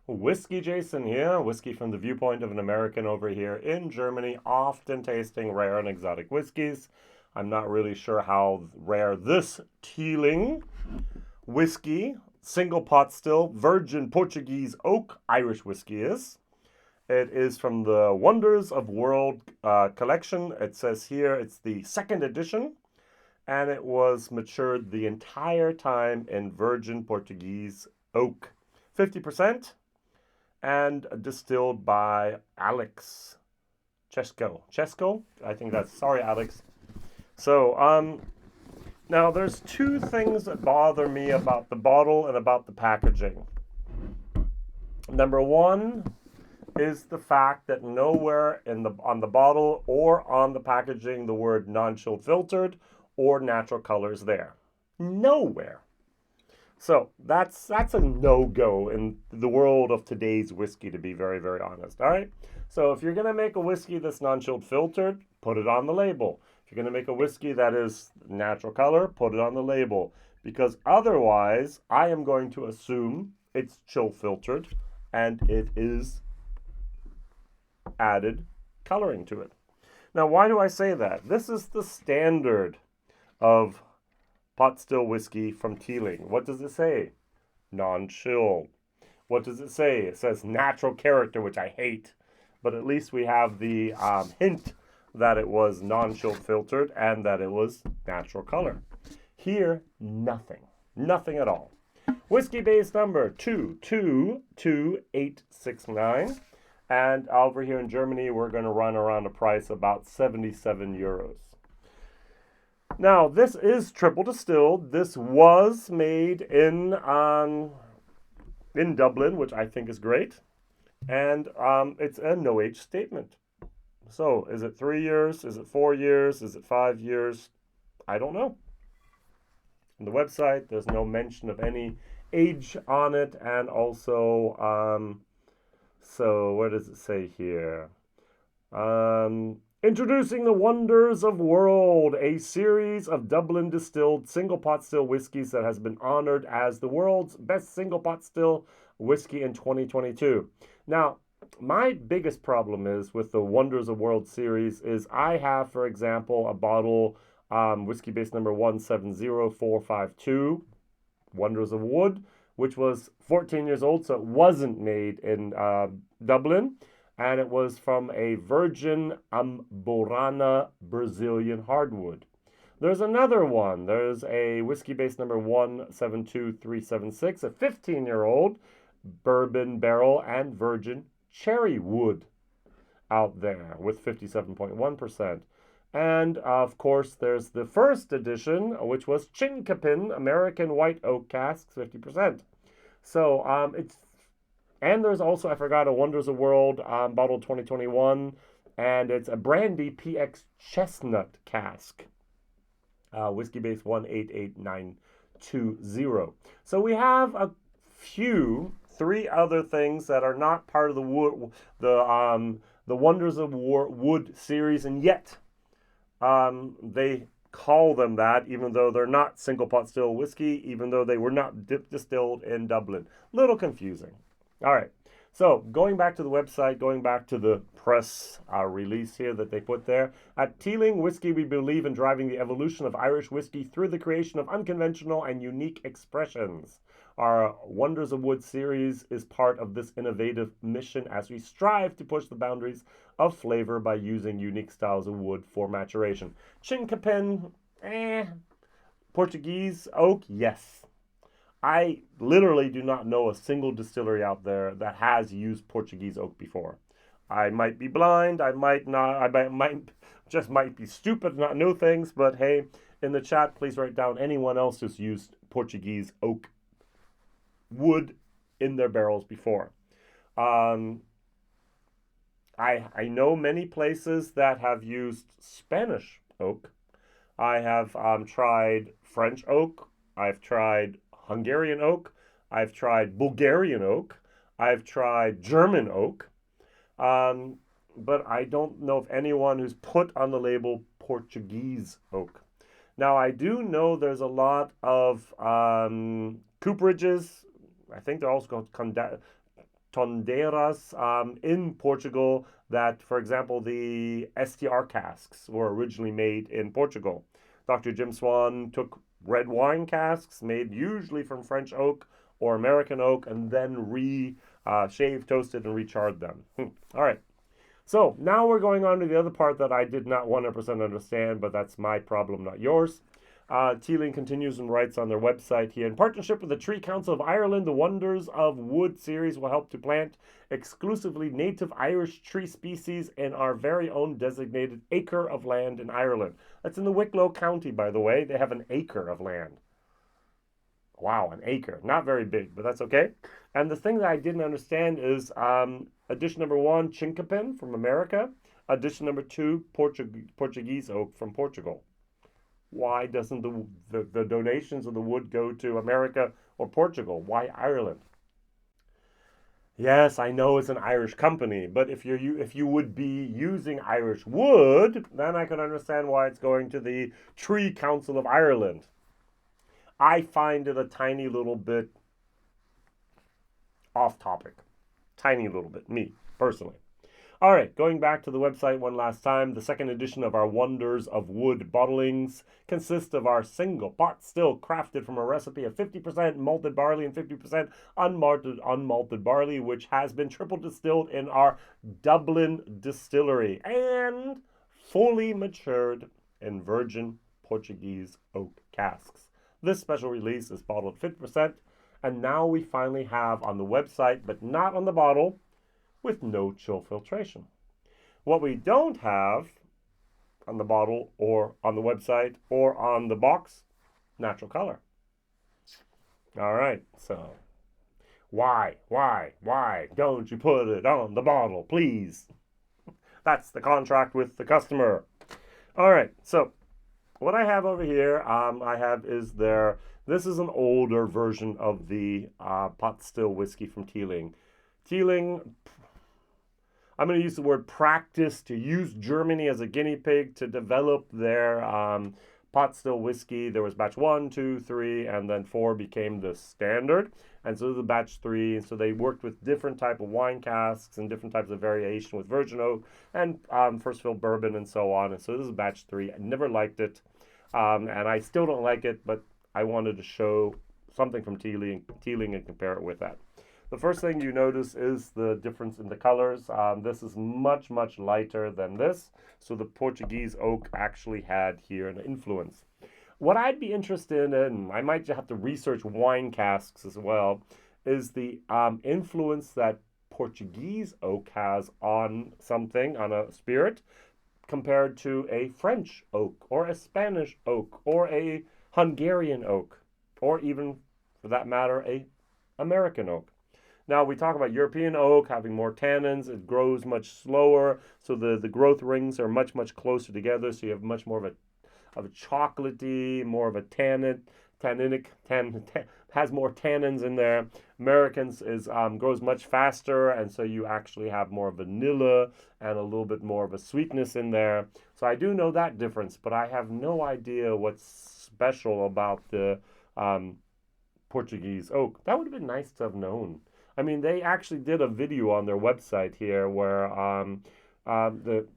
WhiskyJason here, whiskey from the viewpoint of an American over here in Germany, often tasting rare and exotic whiskeys. I'm not really sure how rare this Teeling whiskey, single pot still, virgin Portuguese oak Irish whiskey is. It is from the Wonders of World collection. It says here it's the second edition, and it was matured the entire time in virgin Portuguese oak. 50%. And distilled by Alex Chesco. I think that's, sorry, Alex. So, now there's two things that bother me about the bottle and about the packaging. Number one is the fact that nowhere on the bottle or on the packaging the word non-chilled filtered or natural colors there. Nowhere. So that's a no-go in the world of today's whiskey, to be very, very honest. All right. So if you're going to make a whiskey that's non-chilled filtered, put it on the label. If you're going to make a whiskey that is natural color, put it on the label. Because otherwise, I am going to assume it's chill filtered and it is added coloring to it. Now, why do I say that? This is the standard of pot still whiskey from Teeling. What does it say? Non-chill. What does it say? It says natural character, which I hate. But at least we have the hint that it was non-chill filtered and that it was natural color. Here, nothing. Nothing at all. Whiskybase number 222869. And over here in Germany, we're going to run around a price about 77 euros. Now, this is triple distilled. This was made in Dublin, which I think is great. And it's a no-age statement. So, is it 3 years? Is it 4 years? Is it 5 years? I don't know. On the website, there's no mention of any age on it. And also, so what does it say here? Introducing the Wonders of World, a series of Dublin distilled single pot still whiskeys that has been honored as the world's best single pot still whiskey in 2022. Now, my biggest problem is with the Wonders of World series is I have, for example, a bottle, Whiskybase number 170452, Wonders of Wood, which was 14 years old, so it wasn't made in Dublin. And it was from a virgin Amborana Brazilian hardwood. There's another one. There's a Whiskybase number 172376, a 15-year-old bourbon barrel and virgin cherry wood out there with 57.1%. And, of course, there's the first edition, which was Chinkapin American White Oak Casks, 50%. So, and there's also, I forgot, a Wonders of World bottle 2021, and it's a brandy PX chestnut cask, Whiskybase 188920. So we have a three other things that are not part of the Wonders of Wood series, and yet they call them that, even though they're not single pot still whiskey, even though they were not distilled in Dublin. Little confusing. All right, so going back to the website, going back to the press release here that they put there. At Teeling Whiskey, we believe in driving the evolution of Irish whiskey through the creation of unconventional and unique expressions. Our Wonders of Wood series is part of this innovative mission as we strive to push the boundaries of flavor by using unique styles of wood for maturation. Chinkapin, Portuguese oak, yes. I literally do not know a single distillery out there that has used Portuguese oak before. I might be blind, I might not, I might be stupid, not know things, but hey, in the chat, please write down anyone else who's used Portuguese oak wood in their barrels before. I know many places that have used Spanish oak. I have tried French oak. I've tried Hungarian oak. I've tried Bulgarian oak. I've tried German oak. But I don't know of anyone who's put on the label Portuguese oak. Now, I do know there's a lot of cooperages. I think they're also called tonderas in Portugal that, for example, the STR casks were originally made in Portugal. Dr. Jim Swan took red wine casks made usually from French oak or American oak and then shaved, toasted, and recharred them. All right. So now we're going on to the other part that I did not 100% understand, but that's my problem, not yours. Teeling continues and writes on their website here, in partnership with the Tree Council of Ireland, the Wonders of Wood series will help to plant exclusively native Irish tree species in our very own designated acre of land in Ireland. That's in the Wicklow County, by the way. They have an acre of land. Wow, an acre. Not very big, but that's okay. And the thing that I didn't understand is addition number 1, chinkapin from America. Addition number 2, Portuguese oak from Portugal. Why doesn't the donations of the wood go to America or Portugal? Why Ireland? Yes, I know it's an Irish company, but if you would be using Irish wood, then I can understand why it's going to the Tree Council of Ireland. I find it a tiny little bit off topic. Tiny little bit, me, personally. All right, going back to the website one last time, the second edition of our Wonders of Wood bottlings consists of our single pot still crafted from a recipe of 50% malted barley and 50% unmalted barley, which has been triple distilled in our Dublin distillery and fully matured in virgin Portuguese oak casks. This special release is bottled 50%, and now we finally have on the website, but not on the bottle, with no chill filtration. What we don't have on the bottle or on the website or on the box, natural color. All right, so why don't you put it on the bottle, please? That's the contract with the customer. All right, so what I have over here, this is an older version of the pot still whiskey from Teeling. Teeling, I'm going to use the word practice to use Germany as a guinea pig to develop their pot still whiskey. There was batch 1, 2, 3, and then 4 became the standard. And so this is batch 3. And so they worked with different type of wine casks and different types of variation with virgin oak and first fill bourbon and so on. And so this is batch 3. I never liked it. And I still don't like it, but I wanted to show something from Teeling and compare it with that. The first thing you notice is the difference in the colors. This is much, much lighter than this. So the Portuguese oak actually had here an influence. What I'd be interested in, I might have to research wine casks as well, is the influence that Portuguese oak has on something, on a spirit, compared to a French oak or a Spanish oak or a Hungarian oak, or even, for that matter, a American oak. Now, we talk about European oak having more tannins. It grows much slower, so the growth rings are much, much closer together, so you have much more of a chocolatey, more of a has more tannins in there. Americans grows much faster, and so you actually have more vanilla and a little bit more of a sweetness in there. So I do know that difference, but I have no idea what's special about the Portuguese oak. That would have been nice to have known. I mean, they actually did a video on their website here where the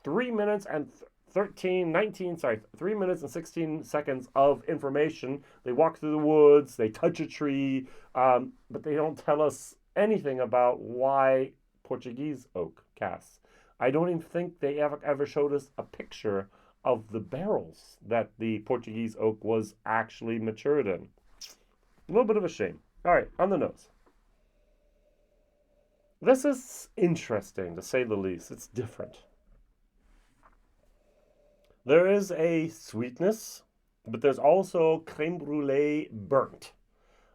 3 minutes and 3 minutes and 16 seconds of information. They walk through the woods, they touch a tree, but they don't tell us anything about why Portuguese oak casks. I don't even think they ever showed us a picture of the barrels that the Portuguese oak was actually matured in. A little bit of a shame. All right, on the nose. This is interesting, to say the least. It's different. There is a sweetness, but there's also creme brulee burnt.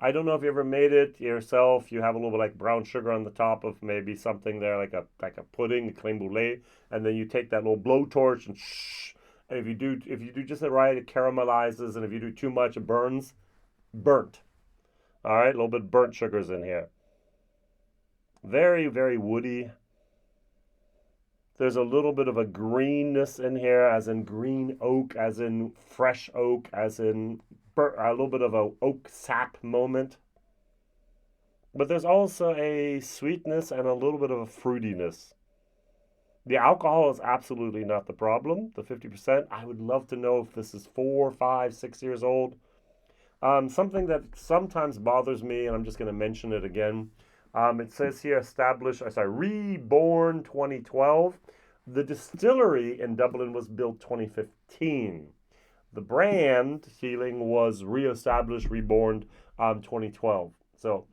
I don't know if you ever made it yourself. You have a little bit like brown sugar on the top of maybe something there, like a pudding, a creme brulee, and then you take that little blowtorch and and if you do just the right, it caramelizes, and if you do too much, it burns. Burnt. All right, a little bit burnt sugars in here. Very, very woody. There's a little bit of a greenness in here, as in green oak, as in fresh oak, as in a little bit of a oak sap moment. but there's also a sweetness and a little bit of a fruitiness. The alcohol is absolutely not the problem. The 50%, I would love to know if this is 4, 5, 6 years old. Something that sometimes bothers me, and I'm just going to mention it again. It says here reborn 2012. The distillery in Dublin was built 2015. The brand Teeling was reestablished, reborn 2012. So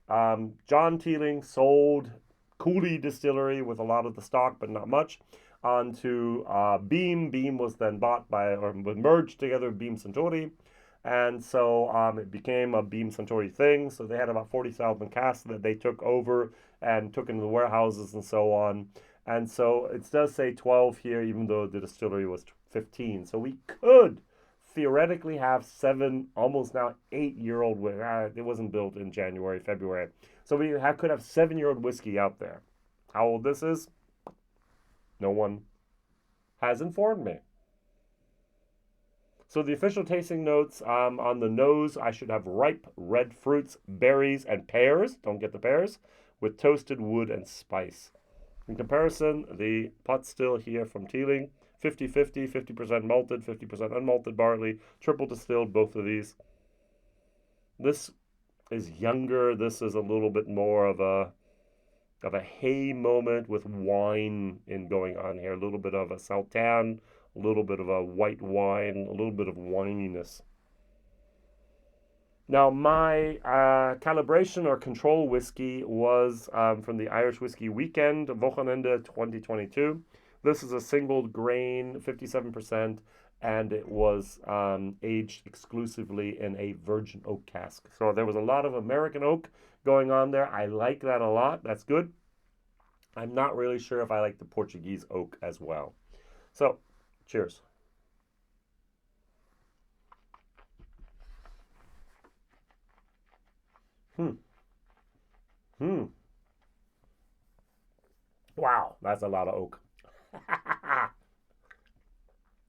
John Teeling sold Cooley Distillery with a lot of the stock, but not much, onto Beam. Beam was then bought by, or merged together with Beam Suntory. And so it became a Beam Suntory thing. So they had about 40,000 casks that they took over and took into the warehouses and so on. And so it does say 12 here, even though the distillery was 15. So we could theoretically have 7, almost now 8-year-old. It wasn't built in January, February. So we could have 7-year-old whiskey out there. How old this is? No one has informed me. So the official tasting notes on the nose, I should have ripe red fruits, berries, and pears. Don't get the pears. With toasted wood and spice. In comparison, the pot still here from Teeling, 50-50, 50% malted, 50% unmalted barley, triple distilled, both of these. This is younger. This is a little bit more of a hay moment with wine in going on here. A little bit of a Sultan, a little bit of a white wine, a little bit of wininess. Now, my calibration or control whiskey was from the Irish Whiskey Weekend, Wochenende 2022. This is a single grain, 57%, and it was aged exclusively in a virgin oak cask. So there was a lot of American oak going on there. I like that a lot. That's good. I'm not really sure if I like the Portuguese oak as well. So, cheers. Wow, that's a lot of oak.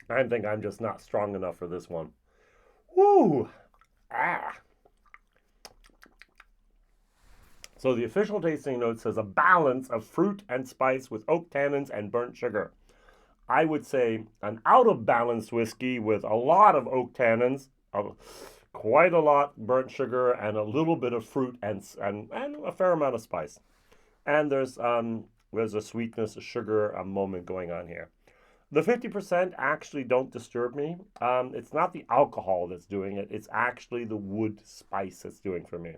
I think I'm just not strong enough for this one. Woo! Ah. So the official tasting note says a balance of fruit and spice with oak tannins and burnt sugar. I would say an out of balance whiskey with a lot of oak tannins, quite a lot burnt sugar, and a little bit of fruit and a fair amount of spice. And there's a sweetness, a sugar, a moment going on here. The 50% actually don't disturb me. It's not the alcohol that's doing it. It's actually the wood spice that's doing for me.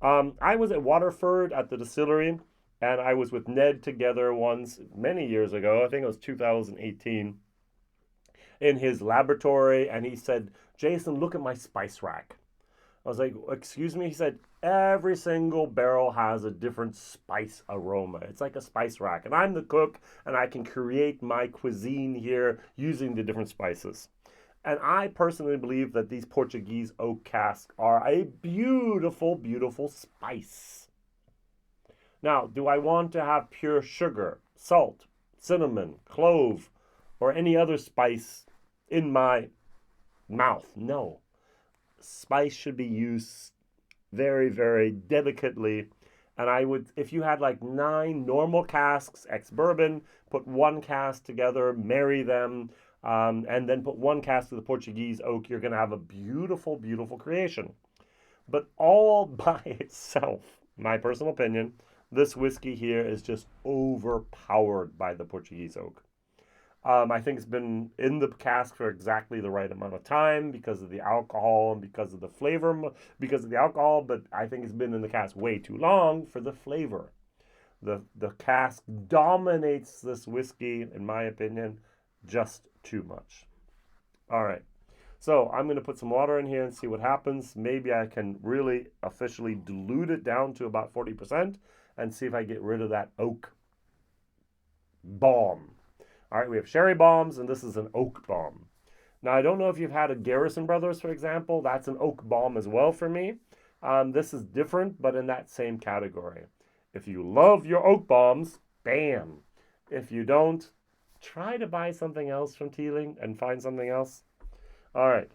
I was at Waterford at the distillery, and I was with Ned together once many years ago. I think it was 2018, in his laboratory, and he said, "Jason, look at my spice rack." I was like, "Excuse me?" He said, "Every single barrel has a different spice aroma. It's like a spice rack. And I'm the cook, and I can create my cuisine here using the different spices." And I personally believe that these Portuguese oak casks are a beautiful, beautiful spice. Now, do I want to have pure sugar, salt, cinnamon, clove, or any other spice in my mouth? No. Spice should be used very, very delicately. And I would, if you had like 9 normal casks, ex-bourbon, put 1 cask together, marry them, and then put 1 cask of the Portuguese oak, you're going to have a beautiful, beautiful creation. But all by itself, my personal opinion, this whiskey here is just overpowered by the Portuguese oak. I think it's been in the cask for exactly the right amount of time because of the alcohol and because of the flavor, because of the alcohol, but I think it's been in the cask way too long for the flavor. The cask dominates this whiskey, in my opinion, just too much. All right. So I'm going to put some water in here and see what happens. Maybe I can really officially dilute it down to about 40% and see if I get rid of that oak bomb. All right, we have sherry bombs, and this is an oak bomb. Now, I don't know if you've had a Garrison Brothers, for example. That's an oak bomb as well for me. This is different, but in that same category. If you love your oak bombs, bam. If you don't, try to buy something else from Teeling and find something else. All right.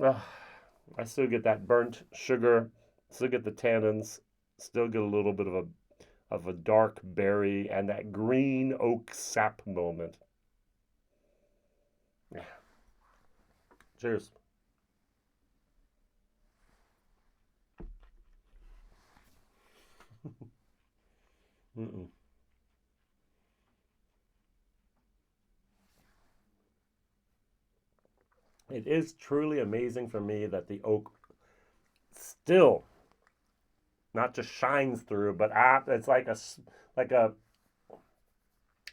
I still get that burnt sugar Still get the tannins, still get a little bit of a dark berry and that green oak sap moment. Yeah. Cheers. Mm-mm. It is truly amazing for me that the oak still not just shines through, but it's like a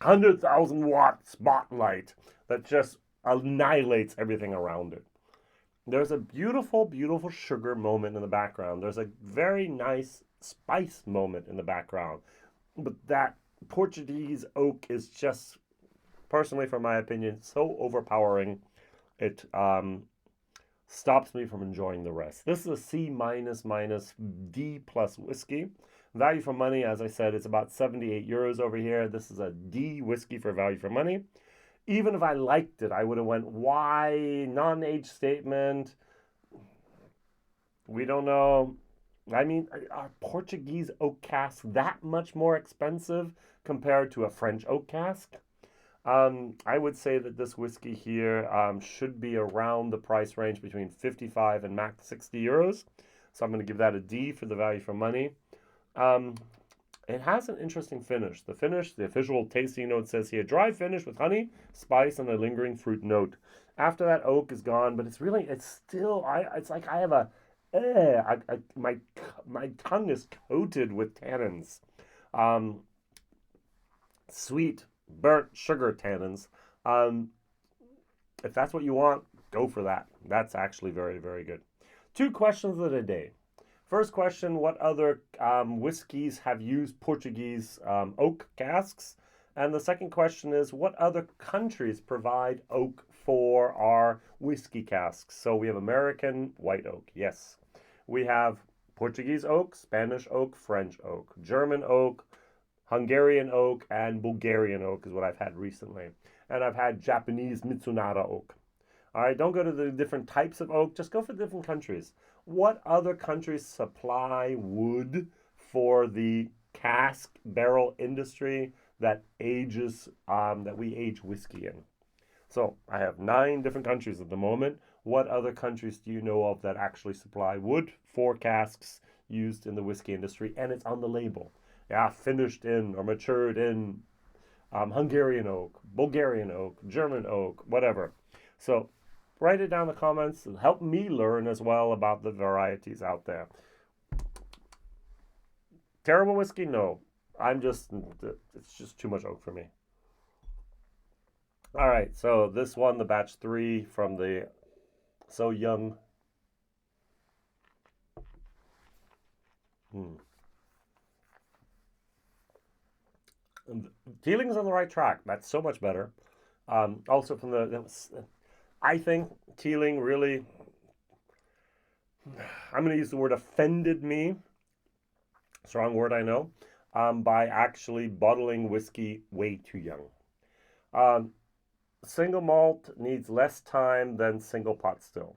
100,000 watt spotlight that just annihilates everything around it. There's a beautiful, beautiful sugar moment in the background. There's a very nice spice moment in the background. But that Portuguese oak is just, personally, from my opinion, so overpowering. It stops me from enjoying the rest. This is a C minus minus D plus whiskey. Value for money, as I said, it's about 78 euros over here. This is a D whiskey for value for money. Even if I liked it, I would have went, why? Non-age statement. We don't know. I mean, are Portuguese oak casks that much more expensive compared to a French oak cask? I would say that this whiskey here should be around the price range between 55 and max 60 euros. So I'm going to give that a D for the value for money. It has an interesting finish. The official tasting note says here, dry finish with honey, spice, and a lingering fruit note. After that, oak is gone, but it's like I have my tongue is coated with tannins. Um, Sweet, burnt sugar tannins. Um, if that's what you want, go for that. That's actually very, very good. Two questions of the day. First question, what other whiskeys have used Portuguese oak casks? And the second question is, what other countries provide oak for our whiskey casks? So we have American white oak, yes. We have Portuguese oak, Spanish oak, French oak, German oak, Hungarian oak, and Bulgarian oak is what I've had recently. And I've had Japanese Mitsunara oak. All right, don't go to the different types of oak, just go for different countries. What other countries supply wood for the cask barrel industry that we age whiskey in? So I have 9 different countries at the moment. What other countries do you know of that actually supply wood for casks used in the whiskey industry? And it's on the label. Yeah, finished in or matured in Hungarian oak, Bulgarian oak, German oak, whatever. So write it down in the comments and help me learn as well about the varieties out there. Terrible whiskey? No. It's just too much oak for me. All right, so this one, the batch 3 from the So Young. Teeling's on the right track. That's so much better. Also from I think Teeling really, I'm going to use the word offended me, strong word I know, by actually bottling whiskey way too young. Single malt needs less time than single pot still.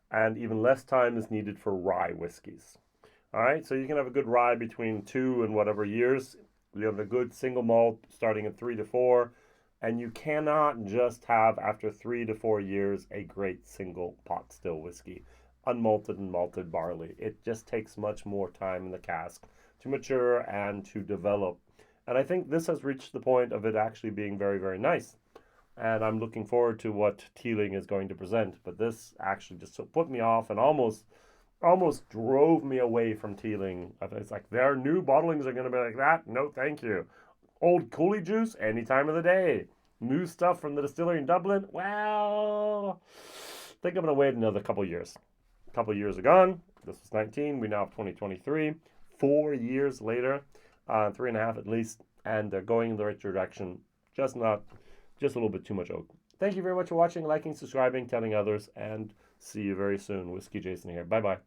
And even less time is needed for rye whiskeys. All right, so you can have a good rye between 2 and whatever years. You have a good single malt starting at 3 to 4. And you cannot just have, after 3 to 4 years, a great single pot still whiskey. Unmalted and malted barley. It just takes much more time in the cask to mature and to develop. And I think this has reached the point of it actually being very, very nice. And I'm looking forward to what Teeling is going to present. But this actually just put me off and almost drove me away from Teeling. It's like their new bottlings are going to be like that. No, thank you. Old coolie juice, any time of the day. New stuff from the distillery in Dublin. Well, I think I'm going to wait another couple years. A couple years are gone. This was 19. We now have 2023. 4 years later, 3.5 at least, and they're going in the right direction. Just a little bit too much oak. Thank you very much for watching, liking, subscribing, telling others, and see you very soon. Whiskey Jason here. Bye-bye.